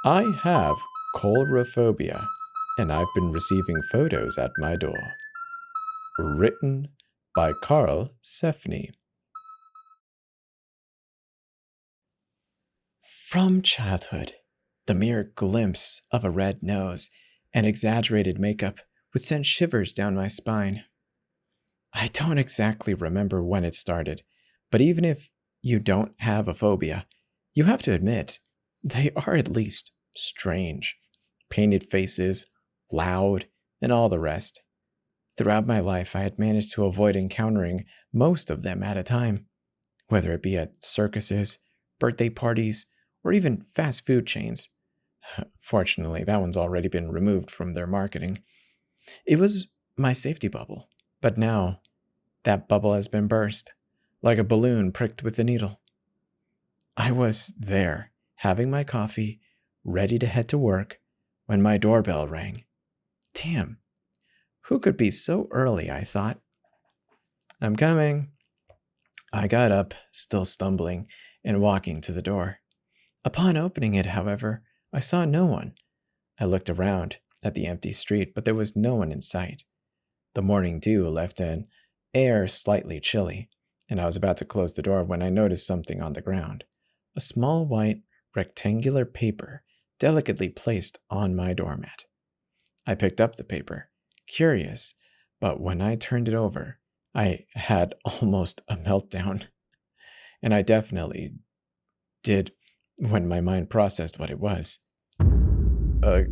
I have Coulrophobia, and I've been receiving photos at my door. Written by Carl Sefni. From childhood, the mere glimpse of a red nose and exaggerated makeup would send shivers down my spine. I don't exactly remember when it started, but even if you don't have a phobia, you have to admit, they are at least strange. Painted faces, loud, and all the rest. Throughout my life, I had managed to avoid encountering most of them at a time, whether it be at circuses, birthday parties, or even fast food chains. Fortunately, that one's already been removed from their marketing. It was my safety bubble, but now that bubble has been burst, like a balloon pricked with a needle. I was there, having my coffee, ready to head to work, when my doorbell rang. Damn, who could be so early, I thought. I'm coming. I got up, still stumbling, and walking to the door. Upon opening it, however, I saw no one. I looked around at the empty street, but there was no one in sight. The morning dew left an air slightly chilly, and I was about to close the door when I noticed something on the ground. A small white, rectangular paper delicately placed on my doormat. I picked up the paper, curious, but when I turned it over, I had almost a meltdown. And I definitely did when my mind processed what it was. A,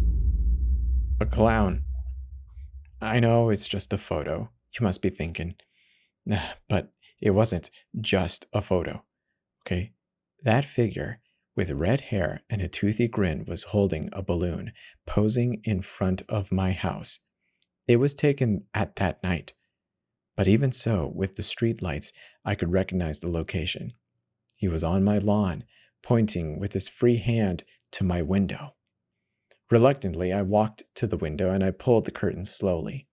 a clown. I know it's just a photo, you must be thinking. Nah, but it wasn't just a photo, okay? That figure with red hair and a toothy grin was holding a balloon, posing in front of my house. It was taken at that night, but even so, with the street lights, I could recognize the location. He was on my lawn, pointing with his free hand to my window. Reluctantly, I walked to the window and I pulled the curtains slowly.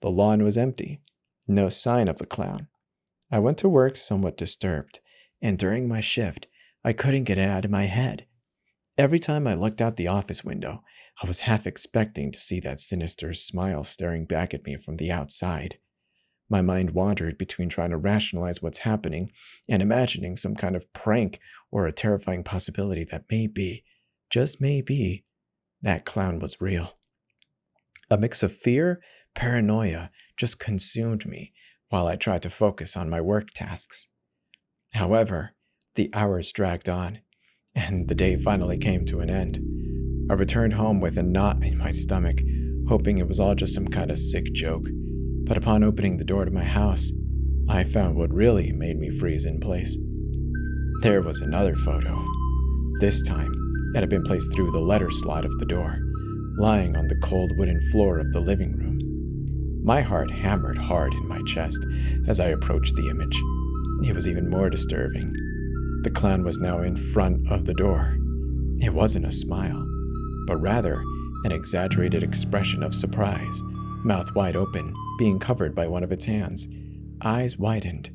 The lawn was empty, no sign of the clown. I went to work somewhat disturbed, and during my shift, I couldn't get it out of my head. Every time I looked out the office window, I was half expecting to see that sinister smile staring back at me from the outside. My mind wandered between trying to rationalize what's happening and imagining some kind of prank or a terrifying possibility that maybe, just maybe, that clown was real. A mix of fear, paranoia just consumed me while I tried to focus on my work tasks. However, the hours dragged on, and the day finally came to an end. I returned home with a knot in my stomach, hoping it was all just some kind of sick joke. But upon opening the door to my house, I found what really made me freeze in place. There was another photo. This time, it had been placed through the letter slot of the door, lying on the cold wooden floor of the living room. My heart hammered hard in my chest as I approached the image. It was even more disturbing. The clown was now in front of the door. It wasn't a smile, but rather an exaggerated expression of surprise, mouth wide open, being covered by one of its hands. Eyes widened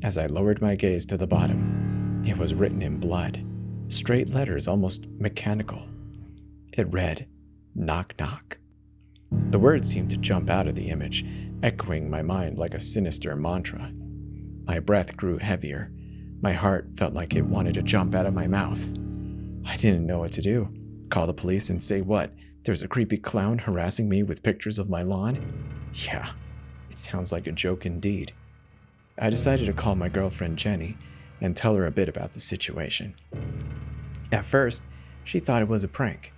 as I lowered my gaze to the bottom. It was written in blood, straight letters, almost mechanical. It read, "Knock, knock." The words seemed to jump out of the image, echoing my mind like a sinister mantra. My breath grew heavier. My heart felt like it wanted to jump out of my mouth. I didn't know what to do. Call the police and say what? There's a creepy clown harassing me with pictures of my lawn? Yeah, it sounds like a joke indeed. I decided to call my girlfriend Jenny and tell her a bit about the situation. At first, she thought it was a prank,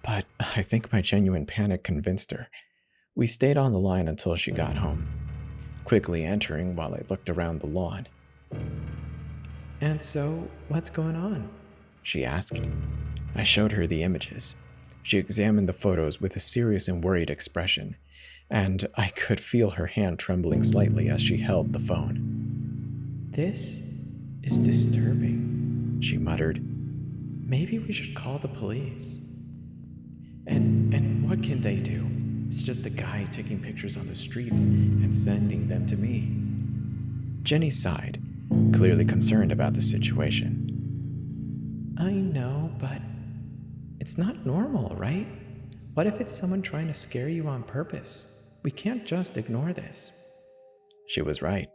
but I think my genuine panic convinced her. We stayed on the line until she got home, quickly entering while I looked around the lawn. "And so, what's going on?" she asked. I showed her the images. She examined the photos with a serious and worried expression, and I could feel her hand trembling slightly as she held the phone. "This is disturbing," she muttered. "Maybe we should call the police." And what can they do? It's just a guy taking pictures on the streets and sending them to me." Jenny sighed, clearly concerned about the situation. "I know, but it's It's not normal, right? What if it's someone trying to scare you on purpose? We can't just ignore this. She was right.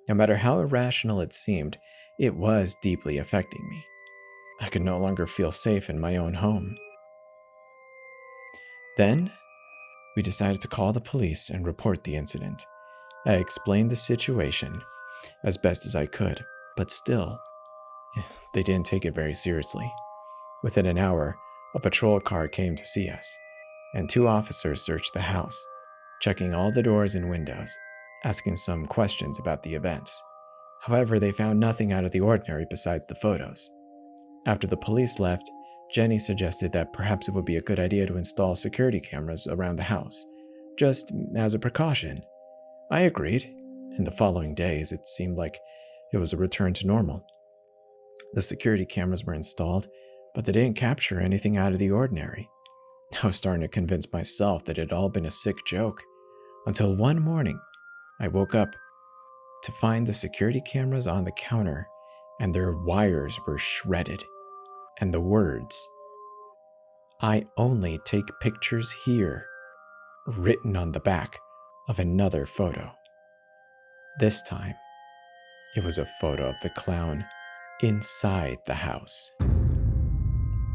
No matter how irrational it seemed, it was deeply affecting me. I could no longer feel safe in my own home. Then, we decided to call the police and report the incident. I explained the situation as best as I could, but still, they didn't take it very seriously. Within an hour, a patrol car came to see us, and 2 officers searched the house, checking all the doors and windows, asking some questions about the events. However, they found nothing out of the ordinary besides the photos. After the police left, Jenny suggested that perhaps it would be a good idea to install security cameras around the house, just as a precaution. I agreed. In the following days, it seemed like it was a return to normal. The security cameras were installed, but they didn't capture anything out of the ordinary. I was starting to convince myself that it had all been a sick joke, until one morning, I woke up to find the security cameras on the counter and their wires were shredded, and the words, "I only take pictures here," written on the back of another photo. This time, it was a photo of the clown inside the house.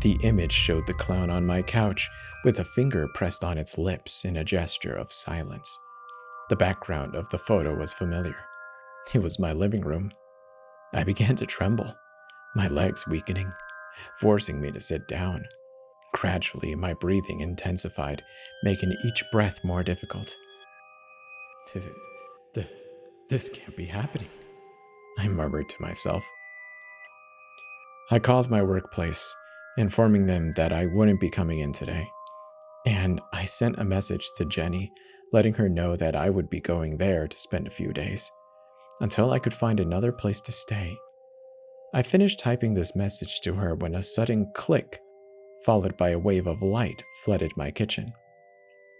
The image showed the clown on my couch with a finger pressed on its lips in a gesture of silence. The background of the photo was familiar. It was my living room. I began to tremble, my legs weakening, forcing me to sit down. Gradually, my breathing intensified, making each breath more difficult. This can't be happening, I murmured to myself. I called my workplace, informing them that I wouldn't be coming in today, and I sent a message to Jenny, letting her know that I would be going there to spend a few days, until I could find another place to stay. I finished typing this message to her when a sudden click, followed by a wave of light, flooded my kitchen.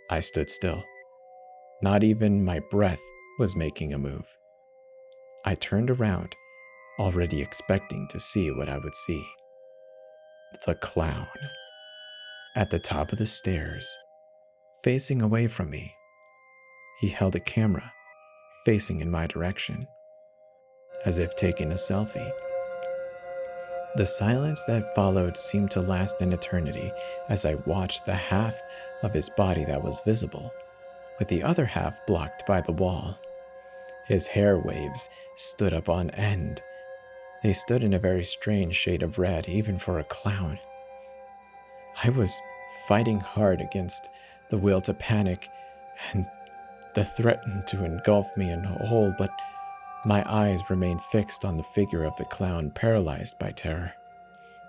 I stood still. Not even my breath was making a move. I turned around, already expecting to see what I would see. The clown. At the top of the stairs, facing away from me. He held a camera, facing in my direction, as if taking a selfie. The silence that followed seemed to last an eternity as I watched the half of his body that was visible, with the other half blocked by the wall. His hair waves stood up on end. They stood in a very strange shade of red, even for a clown. I was fighting hard against the will to panic and the threat to engulf me in a hole, but my eyes remained fixed on the figure of the clown, paralyzed by terror.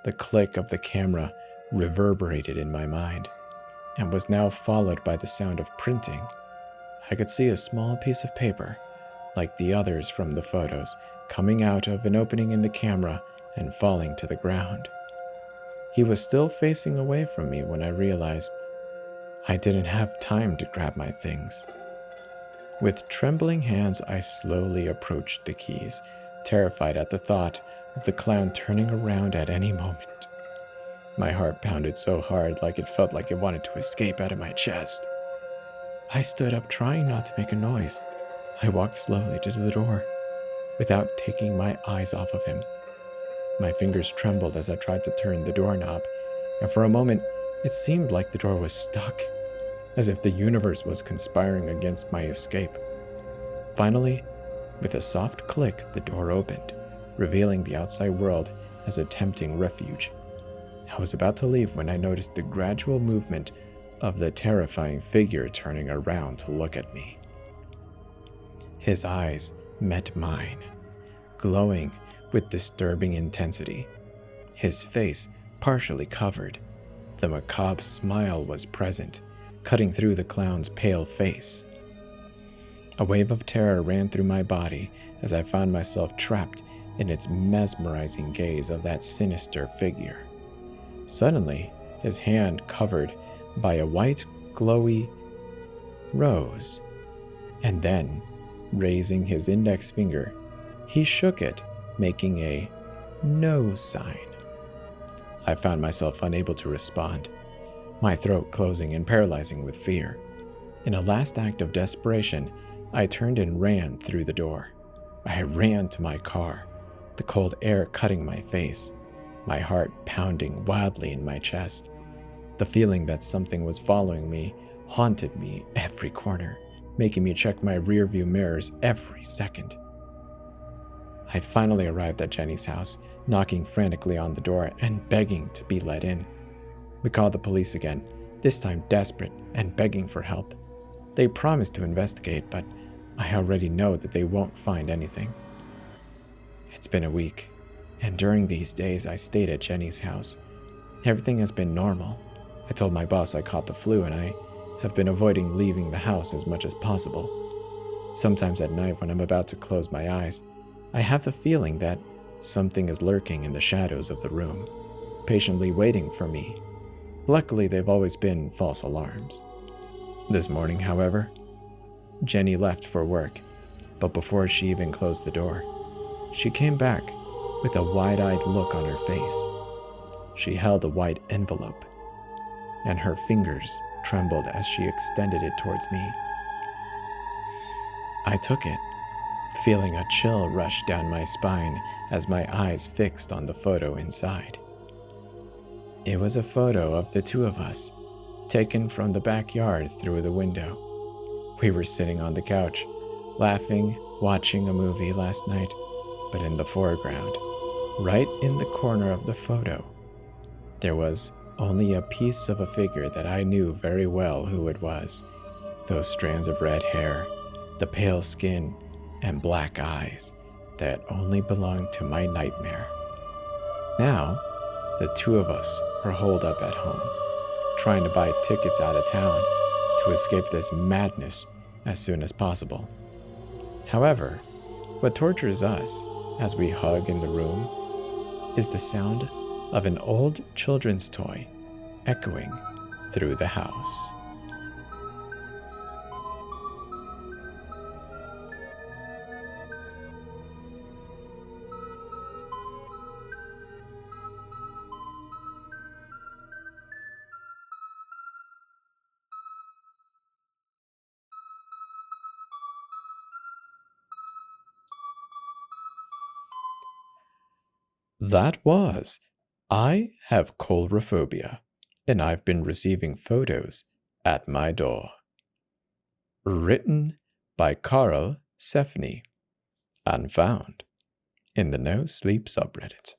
The click of the camera reverberated in my mind, and was now followed by the sound of printing. I could see a small piece of paper, like the others from the photos, coming out of an opening in the camera and falling to the ground. He was still facing away from me when I realized I didn't have time to grab my things. With trembling hands, I slowly approached the keys, terrified at the thought of the clown turning around at any moment. My heart pounded so hard, like it felt like it wanted to escape out of my chest. I stood up, trying not to make a noise. I walked slowly to the door, without taking my eyes off of him. My fingers trembled as I tried to turn the doorknob, and for a moment, it seemed like the door was stuck, as if the universe was conspiring against my escape. Finally, with a soft click, the door opened, revealing the outside world as a tempting refuge. I was about to leave when I noticed the gradual movement of the terrifying figure turning around to look at me. His eyes met mine, glowing with disturbing intensity. His face partially covered. The macabre smile was present, cutting through the clown's pale face. A wave of terror ran through my body as I found myself trapped in its mesmerizing gaze of that sinister figure. Suddenly, his hand covered by a white, glowy rose, and then, raising his index finger, he shook it, making a no sign. I found myself unable to respond, my throat closing and paralyzing with fear. In a last act of desperation, I turned and ran through the door. I ran to my car, the cold air cutting my face, my heart pounding wildly in my chest. The feeling that something was following me haunted me every corner, making me check my rearview mirrors every second. I finally arrived at Jenny's house, knocking frantically on the door and begging to be let in. We called the police again, this time desperate and begging for help. They promised to investigate, but I already know that they won't find anything. It's been a week, and during these days I stayed at Jenny's house. Everything has been normal. I told my boss I caught the flu and I have been avoiding leaving the house as much as possible. Sometimes at night when I'm about to close my eyes, I have the feeling that something is lurking in the shadows of the room, patiently waiting for me. Luckily, they've always been false alarms. This morning, however, Jenny left for work, but before she even closed the door, she came back with a wide-eyed look on her face. She held a white envelope, and her fingers trembled as she extended it towards me. I took it, feeling a chill rush down my spine as my eyes fixed on the photo inside. It was a photo of the two of us, taken from the backyard through the window. We were sitting on the couch, laughing, watching a movie last night, but in the foreground, right in the corner of the photo, there was only a piece of a figure that I knew very well who it was. Those strands of red hair, the pale skin, and black eyes that only belonged to my nightmare. Now, the two of us are holed up at home, trying to buy tickets out of town to escape this madness as soon as possible. However, what tortures us as we hug in the room is the sound of an old children's toy echoing through the house. That was I Have Coulrophobia, and I've been receiving photos at my door. Written by Carl Sefni and found in the No Sleep subreddit.